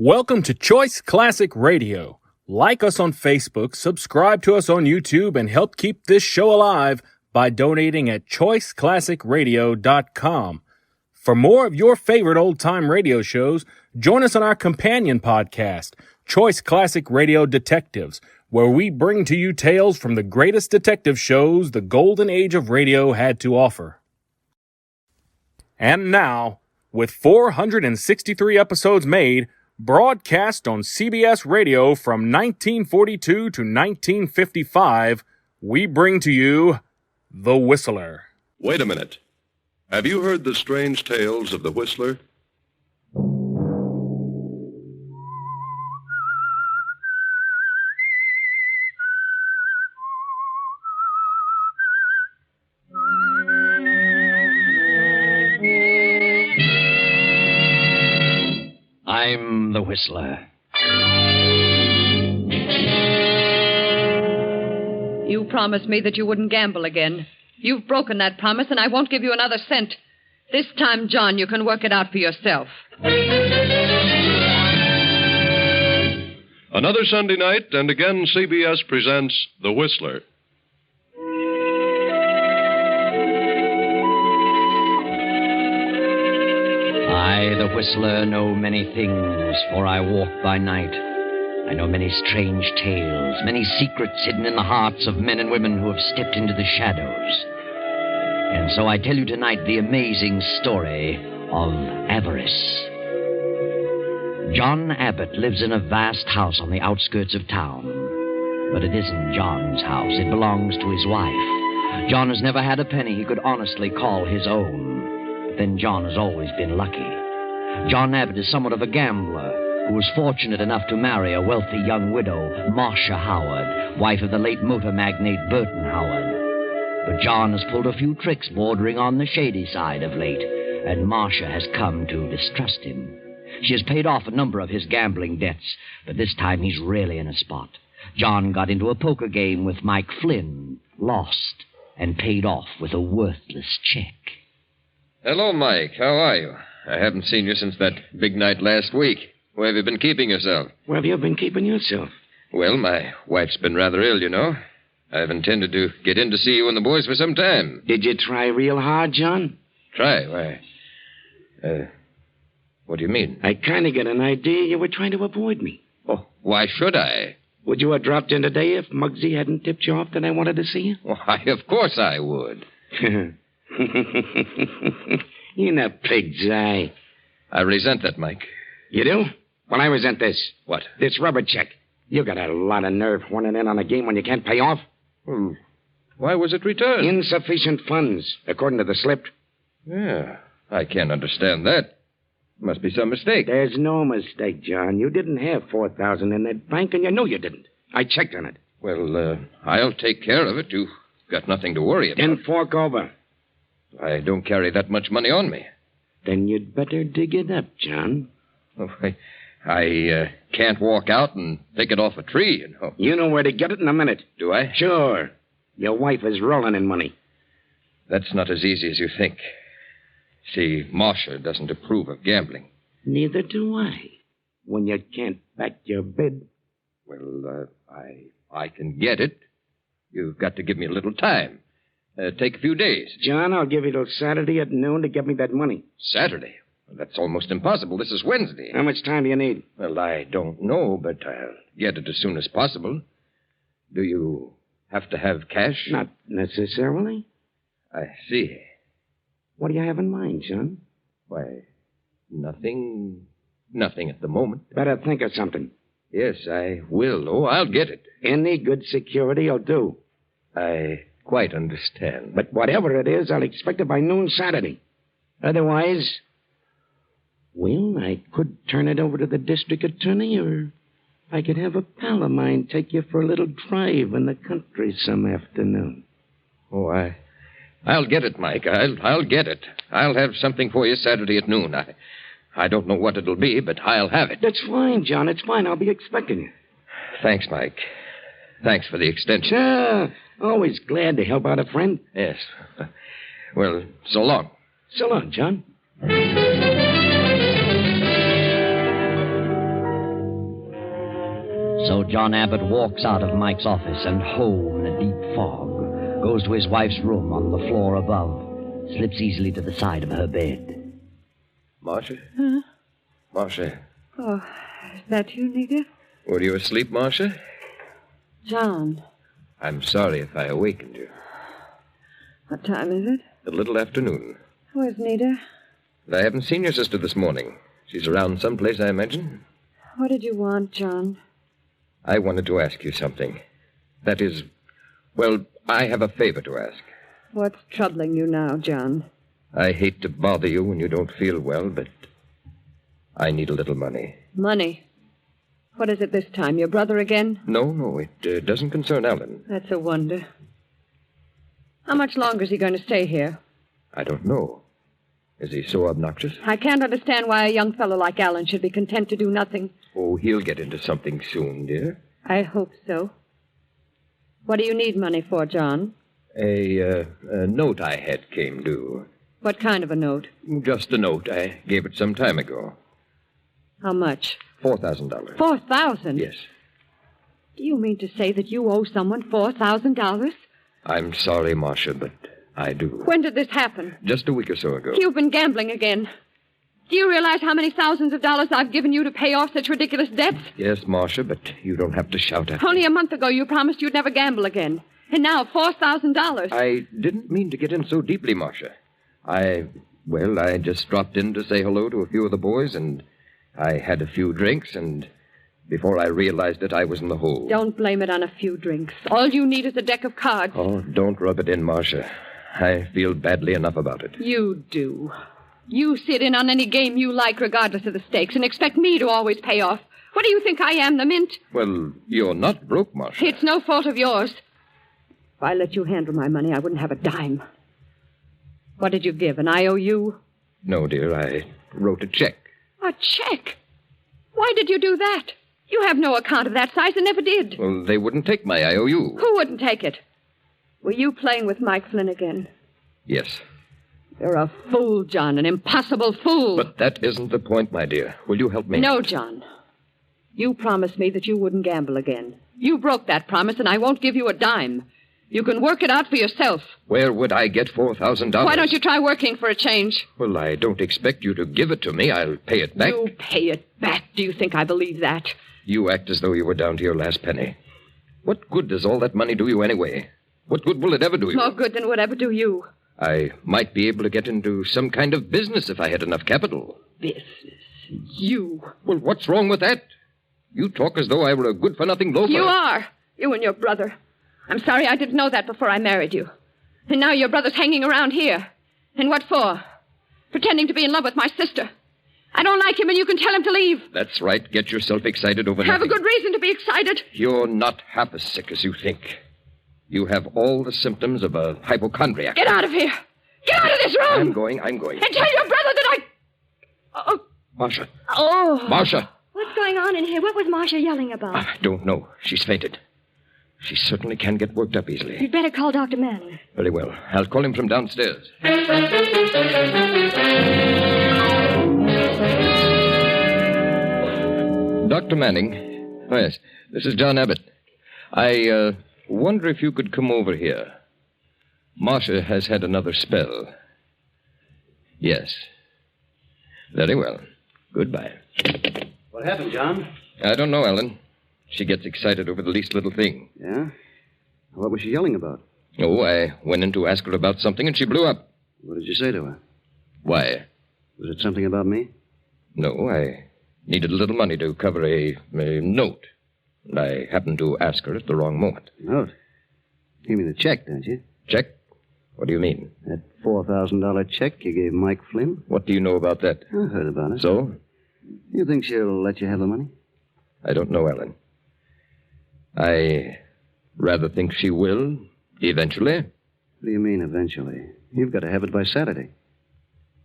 Welcome to Choice Classic Radio. Like us on Facebook, subscribe to us on YouTube, and help keep this show alive by donating at choiceclassicradio.com. For more of your favorite old-time radio shows, join us on our companion podcast, Choice Classic Radio Detectives, where we bring to you tales from the greatest detective shows the golden age of radio had to offer. And now, with 463 episodes made, broadcast on CBS Radio from 1942 to 1955, we bring to you The Whistler. Wait a minute. Have you heard the strange tales of the Whistler? I'm the Whistler. You promised me that you wouldn't gamble again. You've broken that promise, and I won't give you another cent. This time, John, you can work it out for yourself. Another Sunday night, and again CBS presents The Whistler. I, the Whistler, know many things, for I walk by night. I know many strange tales, many secrets hidden in the hearts of men and women who have stepped into the shadows. And so I tell you tonight the amazing story of Avarice. John Abbott lives in a vast house on the outskirts of town. But it isn't John's house. It belongs to his wife. John has never had a penny he could honestly call his own. But then John has always been lucky. John Abbott is somewhat of a gambler who was fortunate enough to marry a wealthy young widow, Marcia Howard, wife of the late motor magnate Burton Howard. But John has pulled a few tricks bordering on the shady side of late, and Marcia has come to distrust him. She has paid off a number of his gambling debts, but this time he's really in a spot. John got into a poker game with Mike Flynn, lost, and paid off with a worthless check. Hello, Mike. How are you? I haven't seen you since that big night last week. Where have you been keeping yourself? Where have you been keeping yourself? Well, my wife's been rather ill, you know. I've intended to get in to see you and the boys for some time. Did you try real hard, John? Try? Why? What do you mean? I kind of get an idea you were trying to avoid me. Oh, why should I? Would you have dropped in today if Muggsy hadn't tipped you off that I wanted to see you? Why, of course I would. In a pig's eye. I resent that, Mike. You do? Well, I resent this. What? This rubber check. You got a lot of nerve horning in on a game when you can't pay off. Well, why was it returned? Insufficient funds, according to the slip. Yeah, I can't understand that. Must be some mistake. There's no mistake, John. You didn't have $4,000 in that bank, and you know you didn't. I checked on it. Well, I'll take care of it. You've got nothing to worry about. Then fork over. I don't carry that much money on me. Then you'd better dig it up, John. Oh, I can't walk out and pick it off a tree, you know. You know where to get it in a minute. Do I? Sure. Your wife is rolling in money. That's not as easy as you think. See, Marcia doesn't approve of gambling. Neither do I. When you can't back your bid. Well, I can get it. You've got to give me a little time. Take a few days. John, I'll give you till Saturday at noon to get me that money. Saturday? Well, that's almost impossible. This is Wednesday. How much time do you need? Well, I don't know, but I'll get it as soon as possible. Do you have to have cash? Not necessarily. I see. What do you have in mind, John? Why, nothing at the moment. Better think of something. Yes, I will. Oh, I'll get it. Any good security will do. I quite understand. But whatever it is, I'll expect it by noon Saturday. Otherwise, well, I could turn it over to the district attorney, or I could have a pal of mine take you for a little drive in the country some afternoon. Oh, I'll get it, Mike. I'll get it. I'll have something for you Saturday at noon. I don't know what it'll be, but I'll have it. That's fine, John. It's fine. I'll be expecting you. Thanks, Mike. Thanks for the extension. Sure. Always glad to help out a friend. Yes. Well, so long. So long, John. So John Abbott walks out of Mike's office and home in a deep fog, goes to his wife's room on the floor above, slips easily to the side of her bed. Marcia? Huh? Marcia. Oh, is that you, Nita? Were you asleep, Marcia? John. I'm sorry if I awakened you. What time is it? A little afternoon. Where's Nita? I haven't seen your sister this morning. She's around someplace, I imagine. What did you want, John? I wanted to ask you something. That is, well, I have a favor to ask. What's troubling you now, John? I hate to bother you when you don't feel well, but I need a little money. Money? What is it this time? Your brother again? No, it doesn't concern Alan. That's a wonder. How much longer is he going to stay here? I don't know. Is he so obnoxious? I can't understand why a young fellow like Alan should be content to do nothing. Oh, he'll get into something soon, dear. I hope so. What do you need money for, John? A note I had came due. What kind of a note? Just a note. I gave it some time ago. How much? $4,000. $4,000? Yes. Do you mean to say that you owe someone $4,000? I'm sorry, Marcia, but I do. When did this happen? Just a week or so ago. You've been gambling again. Do you realize how many thousands of dollars I've given you to pay off such ridiculous debts? Yes, Marcia, but you don't have to shout at me. Only a month ago you promised you'd never gamble again. And now $4,000. I didn't mean to get in so deeply, Marcia. I just dropped in to say hello to a few of the boys, and I had a few drinks, and before I realized it, I was in the hole. Don't blame it on a few drinks. All you need is a deck of cards. Oh, don't rub it in, Marcia. I feel badly enough about it. You do. You sit in on any game you like, regardless of the stakes, and expect me to always pay off. What do you think I am, the mint? Well, you're not broke, Marcia. It's no fault of yours. If I let you handle my money, I wouldn't have a dime. What did you give, an IOU? No, dear, I wrote a check. A check? Why did you do that? You have no account of that size and never did. Well, they wouldn't take my IOU. Who wouldn't take it? Were you playing with Mike Flynn again? Yes. You're a fool, John, an impossible fool. But that isn't the point, my dear. Will you help me? No, John. You promised me that you wouldn't gamble again. You broke that promise, and I won't give you a dime. You can work it out for yourself. Where would I get $4,000? Why don't you try working for a change? Well, I don't expect you to give it to me. I'll pay it back. You pay it back? Do you think I believe that? You act as though you were down to your last penny. What good does all that money do you anyway? What good will it ever do you? More good than it would ever do you. I might be able to get into some kind of business if I had enough capital. Business? You? Well, what's wrong with that? You talk as though I were a good-for-nothing loafer. You are. You and your brother. I'm sorry I didn't know that before I married you. And now your brother's hanging around here. And what for? Pretending to be in love with my sister. I don't like him, and you can tell him to leave. That's right. Get yourself excited over Have nothing. a good reason to be excited. You're not half as sick as you think. You have all the symptoms of a hypochondriac. Get out of here. Get out of this room. I'm going. And tell your brother that I... Marcia. Oh. Marcia. What's going on in here? What was Marcia yelling about? I don't know. She's fainted. She certainly can get worked up easily. You'd better call Dr. Manning. Very well. I'll call him from downstairs. Dr. Manning. Oh, yes. This is John Abbott. I wonder if you could come over here. Marcia has had another spell. Yes. Very well. Goodbye. What happened, John? I don't know, Ellen. She gets excited over the least little thing. Yeah? What was she yelling about? Oh, I went in to ask her about something, and she blew up. What did you say to her? Why? Was it something about me? No, I needed a little money to cover a note. And I happened to ask her at the wrong moment. Note? You mean the check, don't you? Check? What do you mean? That $4,000 check you gave Mike Flynn? What do you know about that? I heard about it. So? You think she'll let you have the money? I don't know, Ellen. I rather think she will, eventually. What do you mean, eventually? You've got to have it by Saturday.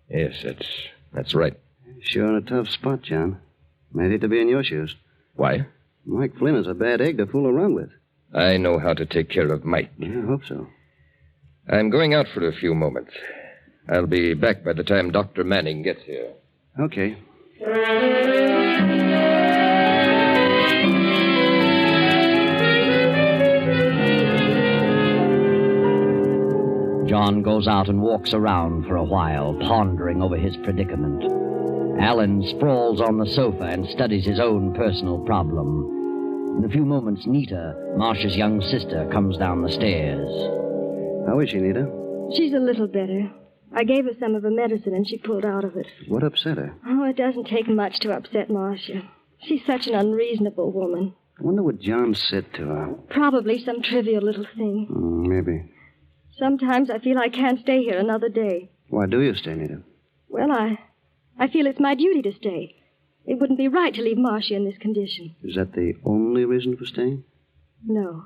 Yes, that's right. Sure in a tough spot, John. I'd hate to be in your shoes. Why? Mike Flynn is a bad egg to fool around with. I know how to take care of Mike. I hope so. I'm going out for a few moments. I'll be back by the time Dr. Manning gets here. Okay. John goes out and walks around for a while, pondering over his predicament. Alan sprawls on the sofa and studies his own personal problem. In a few moments, Nita, Marcia's young sister, comes down the stairs. How is she, Nita? She's a little better. I gave her some of her medicine and she pulled out of it. What upset her? Oh, it doesn't take much to upset Marcia. She's such an unreasonable woman. I wonder what John said to her. Probably some trivial little thing. Maybe. Sometimes I feel I can't stay here another day. Why do you stay, Nita? Well, I feel it's my duty to stay. It wouldn't be right to leave Marcia in this condition. Is that the only reason for staying? No,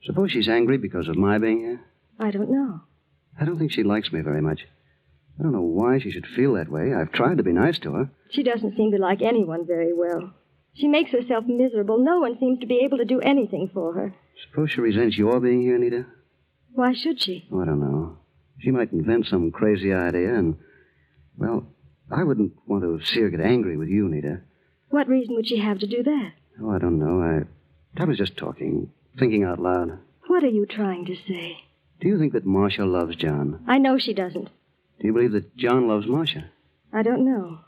Suppose she's angry because of my being here? I don't know. I don't think she likes me very much. I don't know why she should feel that way. I've tried to be nice to her. She doesn't seem to like anyone very well. She makes herself miserable. No one seems to be able to do anything for her. Suppose she resents your being here, Nita? Why should she? Oh, I don't know. She might invent some crazy idea and, well, I wouldn't want to see her get angry with you, Nita. What reason would she have to do that? Oh, I don't know. I was just talking, thinking out loud. What are you trying to say? Do you think that Marcia loves John? I know she doesn't. Do you believe that John loves Marcia? I don't know.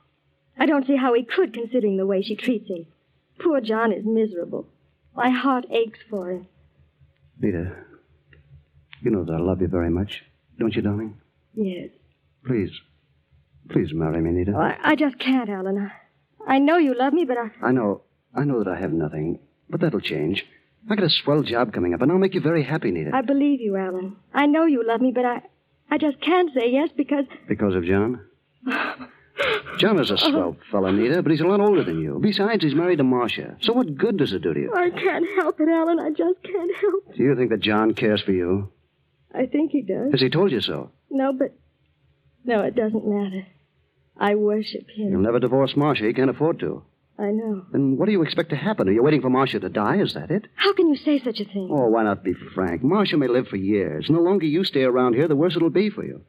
I don't see how he could, considering the way she treats him. Poor John is miserable. My heart aches for him. Nita, you know that I love you very much, don't you, darling? Yes. Please marry me, Nita. Oh, I just can't, Alan. I know you love me, but I know that I have nothing, but that'll change. I got a swell job coming up, and I'll make you very happy, Nita. I believe you, Alan. I know you love me, but I just can't say yes because... Because of John? John is a swell fella, Nita, but he's a lot older than you. Besides, he's married to Marcia. So what good does it do to you? I can't help it, Alan. I just can't help it. Do you think that John cares for you? I think he does. Has he told you so? No, it doesn't matter. I worship him. He'll never divorce Marcia. He can't afford to. I know. Then what do you expect to happen? Are you waiting for Marcia to die? Is that it? How can you say such a thing? Oh, why not be frank? Marcia may live for years, and the longer you stay around here, the worse it'll be for you.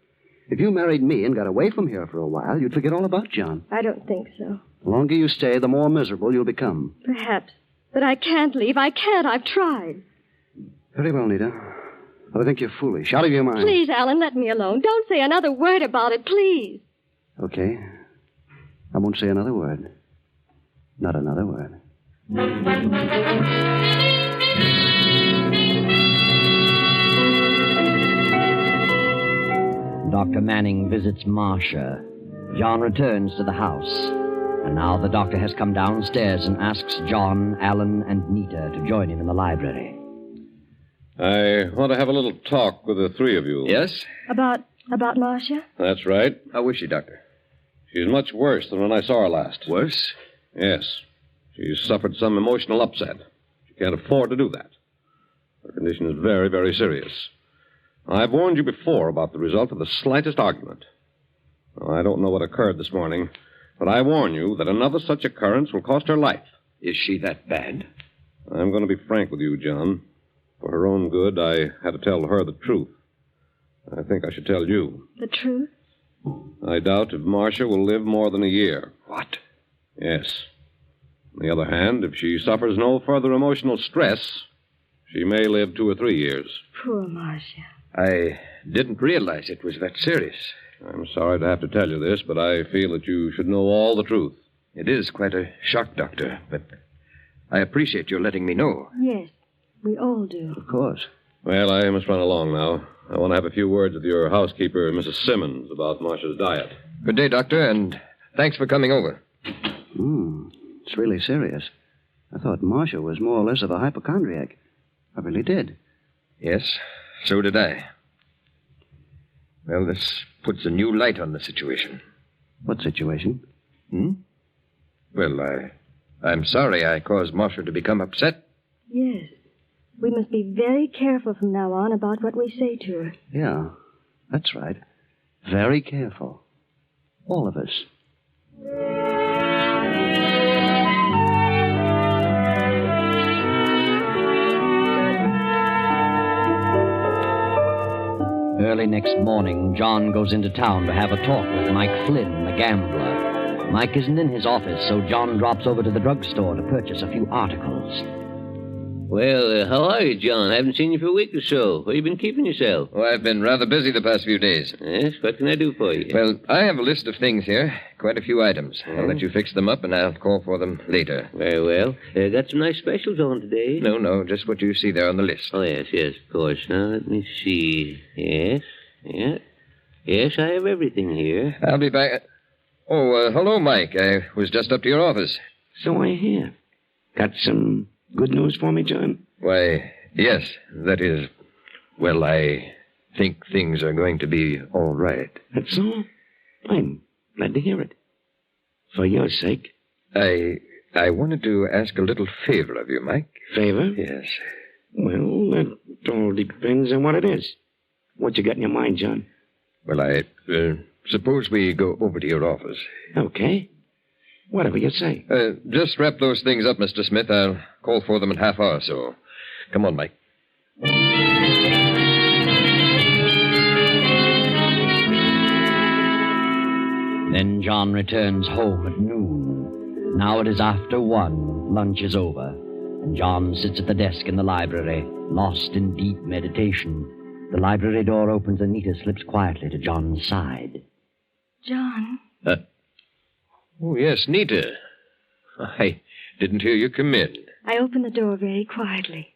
If you married me and got away from here for a while, you'd forget all about John. I don't think so. The longer you stay, the more miserable you'll become. Perhaps. But I can't leave. I can't. I've tried. Very well, Nita. But I think you're foolish. Out of your mind. Please, Alan, let me alone. Don't say another word about it, please. Okay. I won't say another word. Not another word. Dr. Manning visits Marcia. John returns to the house. And now the doctor has come downstairs and asks John, Alan, and Nita to join him in the library. I want to have a little talk with the three of you. Yes? About Marcia? That's right. How is she, Doctor? She's much worse than when I saw her last. Worse? Yes. She's suffered some emotional upset. She can't afford to do that. Her condition is very, very serious. I've warned you before about the result of the slightest argument. I don't know what occurred this morning, but I warn you that another such occurrence will cost her life. Is she that bad? I'm going to be frank with you, John. For her own good, I had to tell her the truth. I think I should tell you. The truth? I doubt if Marcia will live more than a year. What? Yes. On the other hand, if she suffers no further emotional stress, she may live 2 or 3 years. Poor Marcia. I didn't realize it was that serious. I'm sorry to have to tell you this, but I feel that you should know all the truth. It is quite a shock, Doctor, but I appreciate your letting me know. Yes, we all do. Of course. Well, I must run along now. I want to have a few words with your housekeeper, Mrs. Simmons, about Marcia's diet. Good day, Doctor, and thanks for coming over. It's really serious. I thought Marcia was more or less of a hypochondriac. I really did. Yes, so did I. Well, this puts a new light on the situation. What situation? Well, I'm sorry I caused Marcia to become upset. Yes. We must be very careful from now on about what we say to her. Yeah, that's right. Very careful. All of us. Early next morning, John goes into town to have a talk with Mike Flynn, the gambler. Mike isn't in his office, so John drops over to the drugstore to purchase a few articles. Well, how are you, John? I haven't seen you for a week or so. Where you been keeping yourself? Oh, I've been rather busy the past few days. Yes, what can I do for you? Well, I have a list of things here. Quite a few items. I'll let you fix them up, and I'll call for them later. Very well. Got some nice specials on today. No, just what you see there on the list. Oh, yes, of course. Now, let me see. Yes, I have everything here. I'll be back. Oh, hello, Mike. I was just up to your office. So I hear. Got some good news for me, John? Why, yes. That is, well, I think things are going to be all right. That's all? I'm glad to hear it. For your sake. I wanted to ask a little favor of you, Mike. Favor? Yes. Well, that all depends on what it is. What you got in your mind, John? Well, I suppose we go over to your office. Okay. Whatever you say. Just wrap those things up, Mr. Smith. I'll call for them in half hour or so. Come on, Mike. Then John returns home at noon. Now it is after 1. Lunch is over, and John sits at the desk in the library, lost in deep meditation. The library door opens and Nita slips quietly to John's side. John. Oh, yes, Nita. I didn't hear you come in. I opened the door very quietly.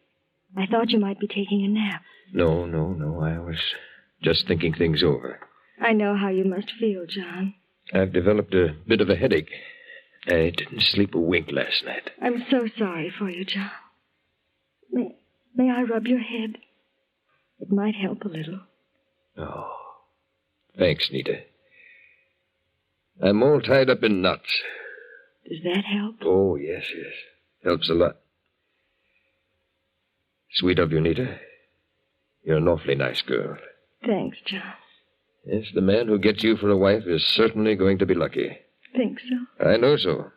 I thought you might be taking a nap. No. I was just thinking things over. I know how you must feel, John. I've developed a bit of a headache. I didn't sleep a wink last night. I'm so sorry for you, John. May I rub your head? It might help a little. Oh, thanks, Nita. I'm all tied up in knots. Does that help? Oh, yes. Helps a lot. Sweet of you, Nita. You're an awfully nice girl. Thanks, John. Yes, the man who gets you for a wife is certainly going to be lucky. Think so? I know so.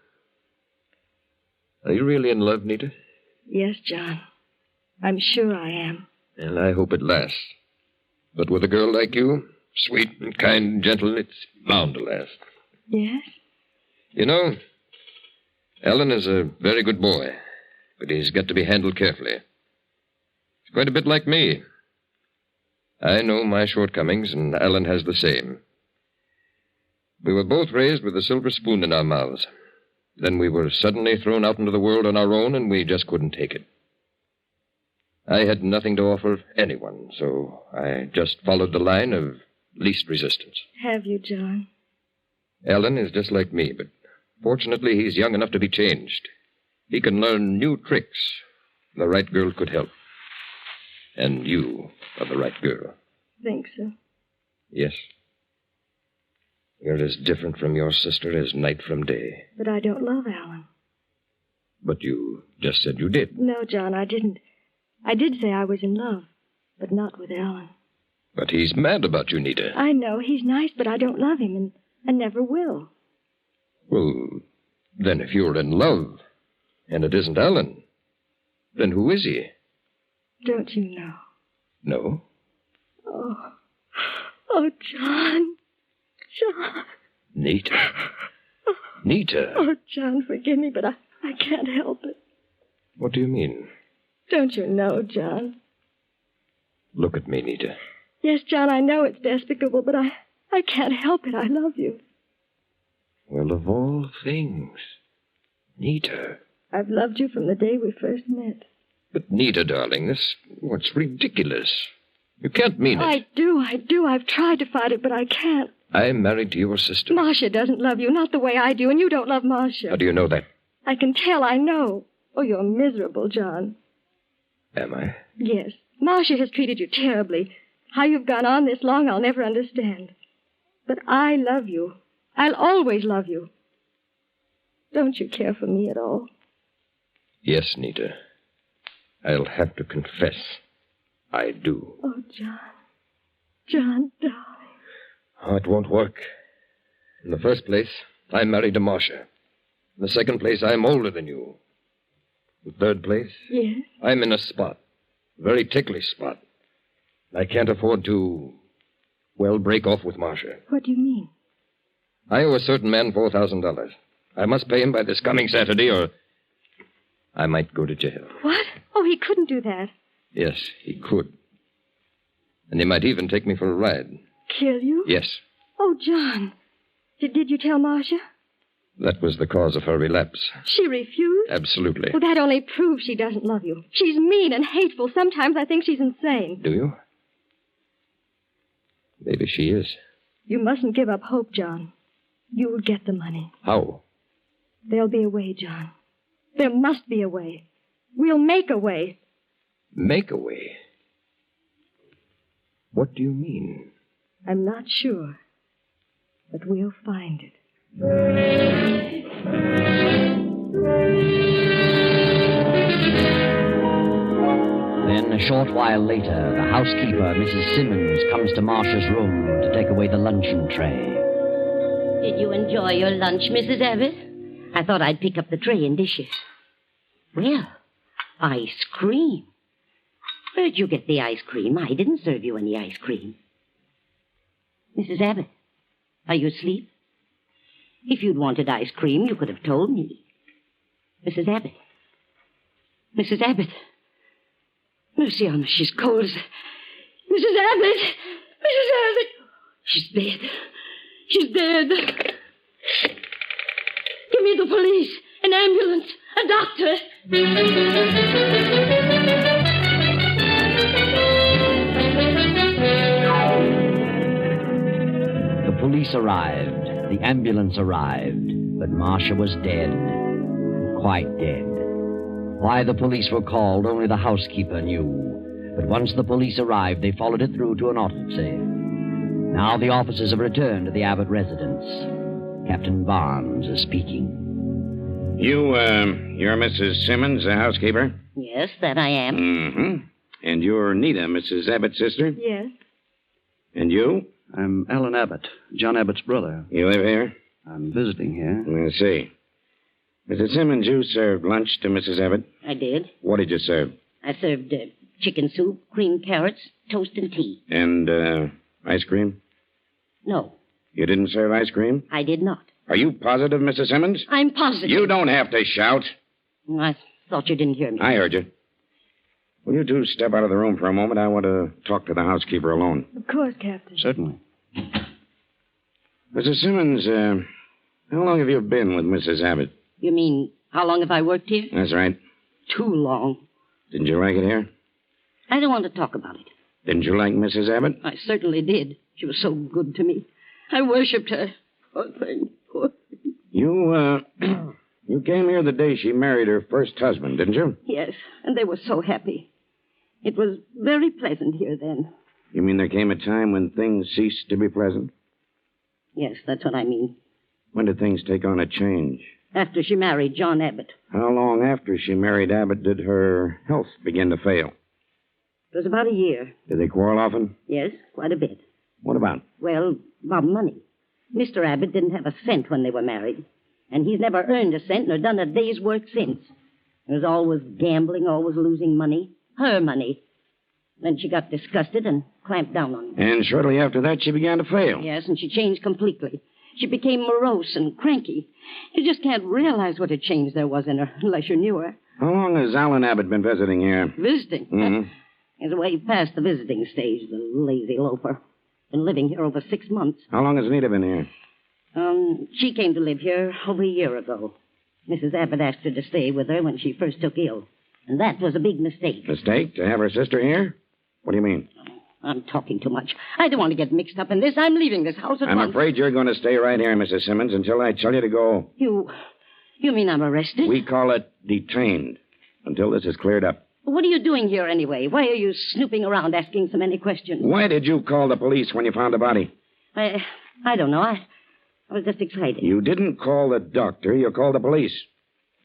Are you really in love, Nita? Yes, John. I'm sure I am. Well, I hope it lasts. But with a girl like you, sweet and kind and gentle, it's bound to last. Yes? You know, Alan is a very good boy, but he's got to be handled carefully. He's quite a bit like me. I know my shortcomings, and Alan has the same. We were both raised with a silver spoon in our mouths. Then we were suddenly thrown out into the world on our own, and we just couldn't take it. I had nothing to offer anyone, so I just followed the line of least resistance. Have you, John? Alan is just like me, but fortunately he's young enough to be changed. He can learn new tricks. The right girl could help. And you are the right girl. Think so? Yes. You're as different from your sister as night from day. But I don't love Alan. But you just said you did. No, John, I didn't. I did say I was in love, but not with Alan. But he's mad about you, Nita. I know. He's nice, but I don't love him, and never will. Well, then if you're in love, and it isn't Alan, then who is he? Don't you know? No. Oh, John. John. Nita. Nita. Oh, John, forgive me, but I can't help it. What do you mean? Don't you know, John? Look at me, Nita. Yes, John, I know it's despicable, but I can't help it. I love you. Well, of all things. Nita. I've loved you from the day we first met. But, Nita, darling, what's ridiculous. You can't mean it. I do. I've tried to fight it, but I can't. I'm married to your sister. Marcia doesn't love you, not the way I do, and you don't love Marcia. How do you know that? I can tell, I know. Oh, you're miserable, John. Am I? Yes. Marcia has treated you terribly. How you've gone on this long, I'll never understand. But I love you. I'll always love you. Don't you care for me at all? Yes, Nita. I'll have to confess. I do. Oh, John. John, darling. Oh, it won't work. In the first place, I'm married to Marcia. In the second place, I'm older than you. In the third place, Yes? I'm in a spot. A very ticklish spot. I can't afford to, well, break off with Marcia. What do you mean? I owe a certain man $4,000. I must pay him by this coming Saturday, or I might go to jail. What? Oh, he couldn't do that. Yes, he could. And he might even take me for a ride. Kill you? Yes. Oh, John. Did you tell Marcia? That was the cause of her relapse. She refused? Absolutely. Well, that only proves she doesn't love you. She's mean and hateful. Sometimes I think she's insane. Do you? Maybe she is. You mustn't give up hope, John. You'll get the money. How? There'll be a way, John. There must be a way. We'll make a way. Make a way? What do you mean? I'm not sure, but we'll find it. Then, a short while later, the housekeeper, Mrs. Simmons, comes to Marcia's room to take away the luncheon tray. Did you enjoy your lunch, Mrs. Abbott? I thought I'd pick up the tray and dishes. Well, ice cream. Where'd you get the ice cream? I didn't serve you any ice cream. Mrs. Abbott, are you asleep? If you'd wanted ice cream, you could have told me. Mrs. Abbott. Mrs. Abbott. Mercy on me, she's cold as... Mrs. Abbott! Mrs. Abbott! She's dead. She's dead. Give me the police, an ambulance, a doctor. The police arrived. The ambulance arrived. But Marcia was dead. Quite dead. Why the police were called, only the housekeeper knew. But once the police arrived, they followed it through to an autopsy. Now the officers have returned to the Abbott residence. Captain Barnes is speaking. You're Mrs. Simmons, the housekeeper? Yes, that I am. Mm-hmm. And you're Nita, Mrs. Abbott's sister? Yes. And you? I'm Alan Abbott, John Abbott's brother. You live here? I'm visiting here. I see. Mrs. Simmons, you served lunch to Mrs. Abbott? I did. What did you serve? I served chicken soup, creamed carrots, toast, and tea. And, ice cream? No, You didn't serve ice cream? I did not. Are you positive, Mrs. Simmons? I'm positive. You don't have to shout. I thought you didn't hear me. I heard you. Will you two step out of the room for a moment? I want to talk to the housekeeper alone. Of course, Captain. Certainly. Mrs. Simmons, how long have you been with Mrs. Abbott? You mean, how long have I worked here? That's right. Too long. Didn't you like it here? I don't want to talk about it. Didn't you like Mrs. Abbott? I certainly did. She was so good to me. I worshipped her. Poor thing. Poor thing. You came here the day she married her first husband, didn't you? Yes, and they were so happy. It was very pleasant here then. You mean there came a time when things ceased to be pleasant? Yes, that's what I mean. When did things take on a change? After she married John Abbott. How long after she married Abbott did her health begin to fail? It was about a year. Did they quarrel often? Yes, quite a bit. What about? Well, about money. Mr. Abbott didn't have a cent when they were married. And he's never earned a cent nor done a day's work since. He was always gambling, always losing money. Her money. Then she got disgusted and clamped down on him. And shortly after that, she began to fail. Yes, and she changed completely. She became morose and cranky. You just can't realize what a change there was in her unless you knew her. How long has Alan Abbott been visiting here? Visiting? Mm-hmm. He's way past the visiting stage, the lazy loafer. Been living here over 6 months. How long has Anita been here? She came to live here over a year ago. Mrs. Abbott asked her to stay with her when she first took ill. And that was a big mistake. Mistake? To have her sister here? What do you mean? I'm talking too much. I don't want to get mixed up in this. I'm leaving this house at I'm once. afraid you're going to stay right here, Mrs. Simmons, until I tell you to go. You mean I'm arrested? We call it detained, until this is cleared up. What are you doing here anyway? Why are you snooping around asking so many questions? Why did you call the police when you found the body? I don't know. I was just excited. You didn't call the doctor. You called the police.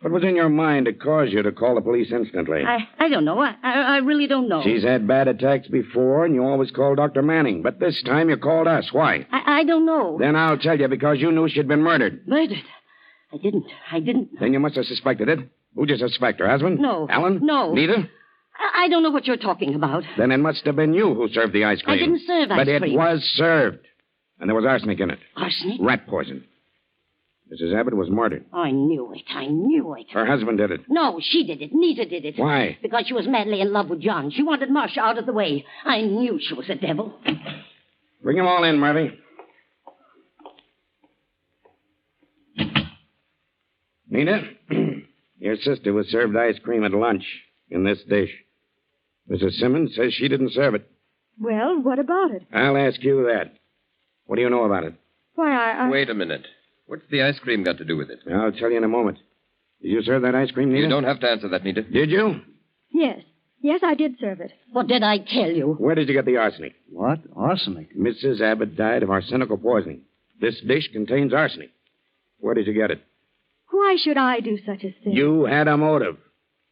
What was in your mind to cause you to call the police instantly? I don't know. I really don't know. She's had bad attacks before, and you always called Dr. Manning. But this time you called us. Why? I don't know. Then I'll tell you, because you knew she'd been murdered. Murdered? I didn't. Then you must have suspected it. Who'd you suspect? Her husband? No. Alan? No. Nita? I don't know what you're talking about. Then it must have been you who served the ice cream. I didn't serve ice cream. But it cream. was served. And there was arsenic in it. Arsenic? Rat poison. Mrs. Abbott was murdered. I knew it. I knew it. Her husband did it. No, she did it. Nita did it. Why? Because she was madly in love with John. She wanted Marcia out of the way. I knew she was a devil. Bring them all in, Murphy. Nina, your sister was served ice cream at lunch in this dish. Mrs. Simmons says she didn't serve it. Well, what about it? I'll ask you that. What do you know about it? Why, I... Wait a minute. What's the ice cream got to do with it? I'll tell you in a moment. Did you serve that ice cream, Nita? You don't have to answer that, Nita. Did you? Yes. Yes, I did serve it. What did I tell you? Where did you get the arsenic? What? Arsenic? Mrs. Abbott died of arsenical poisoning. This dish contains arsenic. Where did you get it? Why should I do such a thing? You had a motive.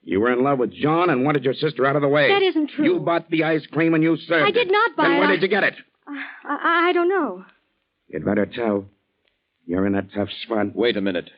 You were in love with John and wanted your sister out of the way. That isn't true. You bought the ice cream and you served I did it. not buy Then it. where did you get it? I don't know. You'd better tell. You're in a tough spot. Wait a minute.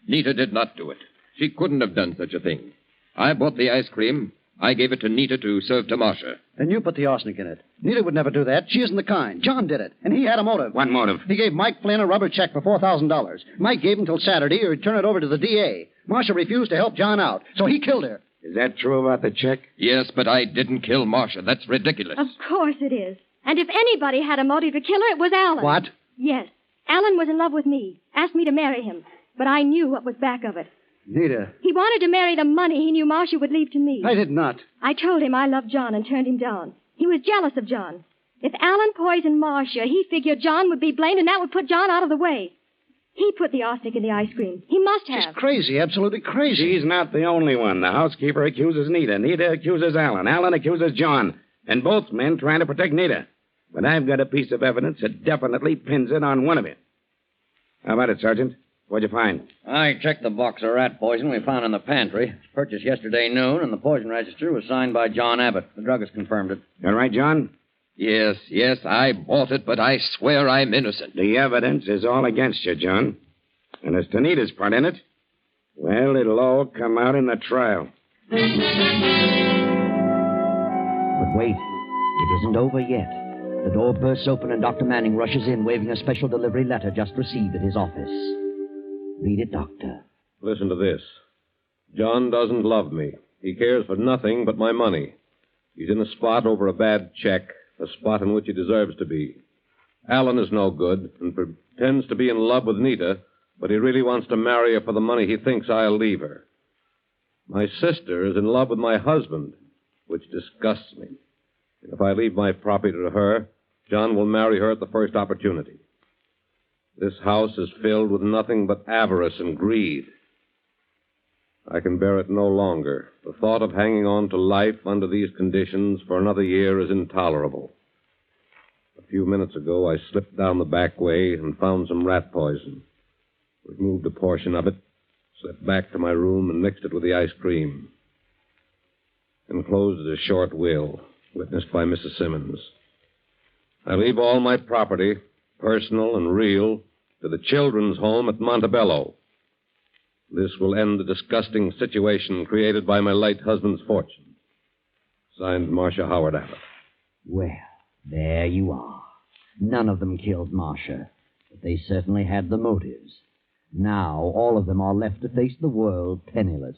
Nita did not do it. She couldn't have done such a thing. I bought the ice cream. I gave it to Nita to serve to Marcia. And you put the arsenic in it. Nita would never do that. She isn't the kind. John did it, and he had a motive. What motive? He gave Mike Flynn a rubber check for $4,000. Mike gave him till Saturday or he'd turn it over to the DA. Marcia refused to help John out, so he killed her. Is that true about the check? Yes, but I didn't kill Marcia. That's ridiculous. Of course it is. And if anybody had a motive to kill her, it was Alan. What? Yes. Alan was in love with me, asked me to marry him. But I knew what was back of it. Nita. He wanted to marry the money he knew Marcia would leave to me. I did not. I told him I loved John and turned him down. He was jealous of John. If Alan poisoned Marcia, he figured John would be blamed and that would put John out of the way. He put the arsenic in the ice cream. He must have. She's crazy, absolutely crazy. She's not the only one. The housekeeper accuses Nita. Nita accuses Alan. Alan accuses John. And both men trying to protect Nita. But I've got a piece of evidence that definitely pins it on one of you. How about it, Sergeant? What'd you find? I checked the box of rat poison we found in the pantry. Purchased yesterday noon, and the poison register was signed by John Abbott. The druggist confirmed it. You all right, John? Yes, I bought it, but I swear I'm innocent. The evidence is all against you, John. And as to Nita's part in it, well, it'll all come out in the trial. But wait, it isn't over yet. The door bursts open and Dr. Manning rushes in, waving a special delivery letter just received at his office. Read it, Doctor. Listen to this. John doesn't love me. He cares for nothing but my money. He's in a spot over a bad check, a spot in which he deserves to be. Alan is no good and pretends to be in love with Nita, but he really wants to marry her for the money he thinks I'll leave her. My sister is in love with my husband, which disgusts me. And if I leave my property to her, John will marry her at the first opportunity. This house is filled with nothing but avarice and greed. I can bear it no longer. The thought of hanging on to life under these conditions for another year is intolerable. A few minutes ago, I slipped down the back way and found some rat poison. Removed a portion of it, slipped back to my room, and mixed it with the ice cream. Enclosed is a short will, witnessed by Mrs. Simmons. I leave all my property, personal and real, to the children's home at Montebello. This will end the disgusting situation created by my late husband's fortune. Signed, Marcia Howard Abbott. Well, there you are. None of them killed Marcia, but they certainly had the motives. Now, all of them are left to face the world penniless.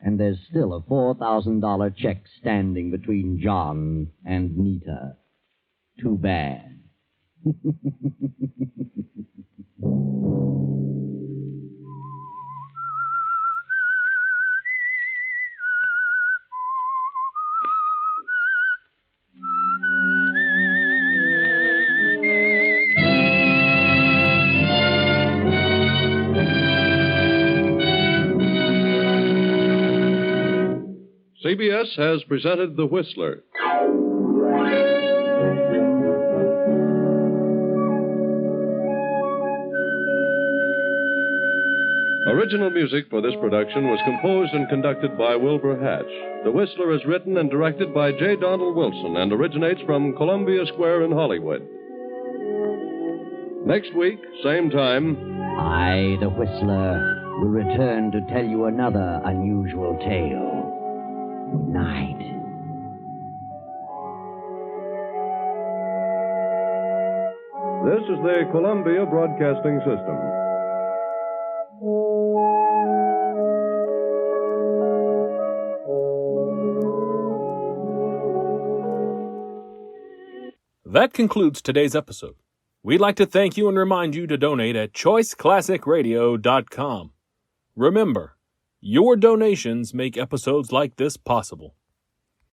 And there's still a $4,000 check standing between John and Nita. Too bad. CBS has presented The Whistler. Original music for this production was composed and conducted by Wilbur Hatch. The Whistler is written and directed by J. Donald Wilson and originates from Columbia Square in Hollywood. Next week, same time, I, the Whistler, will return to tell you another unusual tale. Good night. This is the Columbia Broadcasting System. That concludes today's episode. We'd like to thank you and remind you to donate at choiceclassicradio.com. Remember, your donations make episodes like this possible.